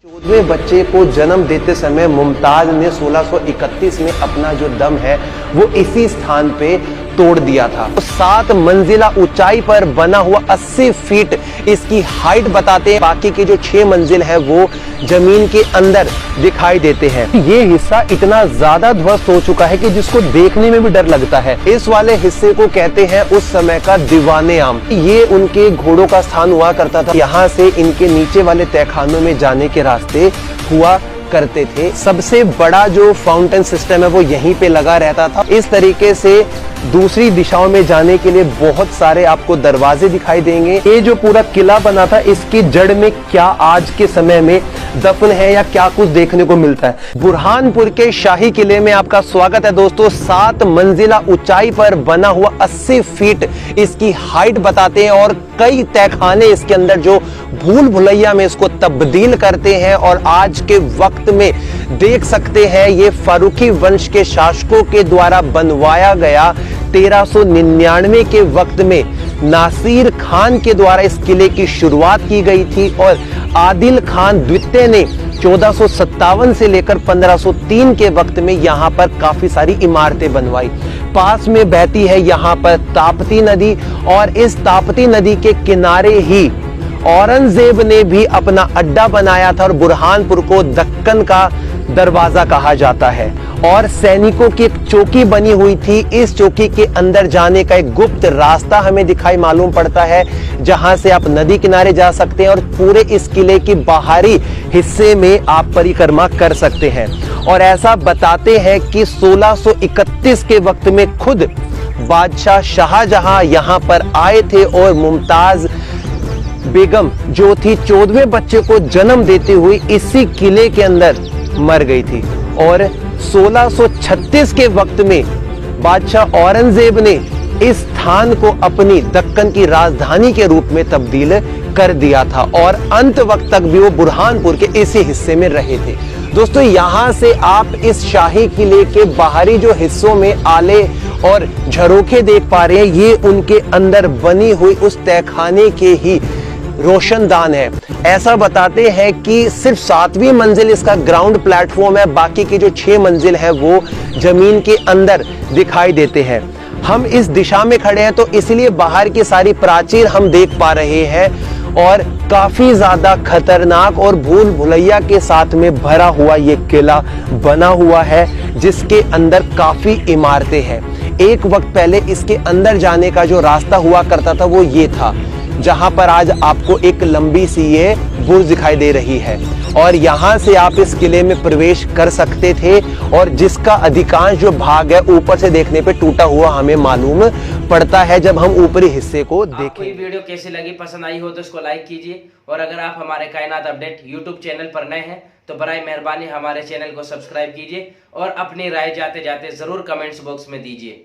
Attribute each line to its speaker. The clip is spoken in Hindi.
Speaker 1: 14वें बच्चे को जन्म देते समय मुमताज ने 1631 में अपना जो दम है वो इसी स्थान पे तोड़ दिया था। तो 7 मंजिला ऊंचाई पर बना हुआ 80 फीट इसकी हाइट बताते हैं। बाकी के जो 6 मंजिल है वो जमीन के अंदर दिखाई देते हैं। ये हिस्सा इतना ज्यादा ध्वस्त हो चुका है कि जिसको देखने में भी डर लगता है। इस वाले हिस्से को कहते हैं उस समय का दीवाने आम। ये उनके घोड़ों का स्थान हुआ करता था। यहाँ से इनके नीचे वाले तहखानों में जाने के रास्ते हुआ करते थे। सबसे बड़ा जो फाउंटेन सिस्टम है वो यहीं पे लगा रहता था। इस तरीके से दूसरी दिशाओं में जाने के लिए बहुत सारे आपको दरवाजे दिखाई देंगे। ये जो पूरा किला बना था इसकी जड़ में क्या आज के समय में दफन है या क्या कुछ देखने को मिलता है। बुरहानपुर के शाही किले में आपका स्वागत है दोस्तों। 7 मंजिला ऊंचाई पर बना हुआ 80 फीट इसकी हाइट बताते हैं और कई तहखाने इसके अंदर जो भूल भुलैया में इसको तब्दील करते हैं। और आज के वक्त में देख सकते हैं ये फारूकी वंश के शासकों के द्वारा बनवाया गया 1399 के वक्त में नासिर खान के द्वारा इस किले की शुरुआत की गई थी और आदिल खान द्वितीय ने 1457 से लेकर 1503 के वक्त में यहाँ पर काफी सारी इमारतें बनवाई। पास में बहती है यहाँ पर ताप्ती नदी और इस ताप्ती नदी के किनारे ही औरंगजेब ने भी अपना अड्डा बनाया था और बुरहानपुर को दक्कन का दरवाजा कहा जाता है। और सैनिकों की एक चौकी बनी हुई थी। इस चौकी के अंदर जाने का एक गुप्त रास्ता हमें दिखाई मालूम पड़ता है जहां से आप नदी किनारे जा सकते हैं और पूरे इस किले की बाहरी हिस्से में आप परिक्रमा कर सकते हैं। और ऐसा बताते हैं कि 1631 के वक्त में खुद बादशाह शाहजहां यहाँ पर आए थे और मुमताज बेगम जो थी 14वें बच्चे को जन्म देते हुए इसी किले के अंदर मर गई थी। और 1636 के वक्त में बादशाह औरंगजेब ने इस स्थान को अपनी दक्कन की राजधानी के रूप में तब्दील कर दिया था और अंत वक्त तक भी वो बुरहानपुर के इसी हिस्से में रहे थे। दोस्तों यहाँ से आप इस शाही किले के बाहरी जो हिस्सों में आले और झरोखे देख पा रहे हैं। ये उनके अंदर बनी हुई उस तहखाने के ही रोशनदान है। ऐसा बताते हैं कि सिर्फ 7वीं मंजिल इसका ग्राउंड प्लेटफॉर्म है। बाकी की जो 6 मंजिल है वो जमीन के अंदर दिखाई देते हैं। हम इस दिशा में खड़े हैं तो इसलिए बाहर की सारी प्राचीर हम देख पा रहे हैं और काफी ज्यादा खतरनाक और भूल भुलैया के साथ में भरा हुआ ये किला बना हुआ है जिसके अंदर काफी इमारतें हैं। एक वक्त पहले इसके अंदर जाने का जो रास्ता हुआ करता था वो ये था जहां पर आज आपको एक लंबी सी ये बुर्ज दिखाई दे रही है और यहां से आप इस किले में प्रवेश कर सकते थे और जिसका अधिकांश जो भाग है ऊपर से देखने पे टूटा हुआ हमें मालूम पड़ता है जब हम ऊपरी हिस्से को देखें।
Speaker 2: आपको ये वीडियो कैसी लगी, पसंद आई हो तो इसको लाइक कीजिए और अगर आप हमारे कायनात अपडेट यूट्यूब चैनल पर नए हैं तो बराए मेहरबानी हमारे चैनल को सब्सक्राइब कीजिए और अपनी राय जाते जाते जरूर कमेंट्स बॉक्स में दीजिए।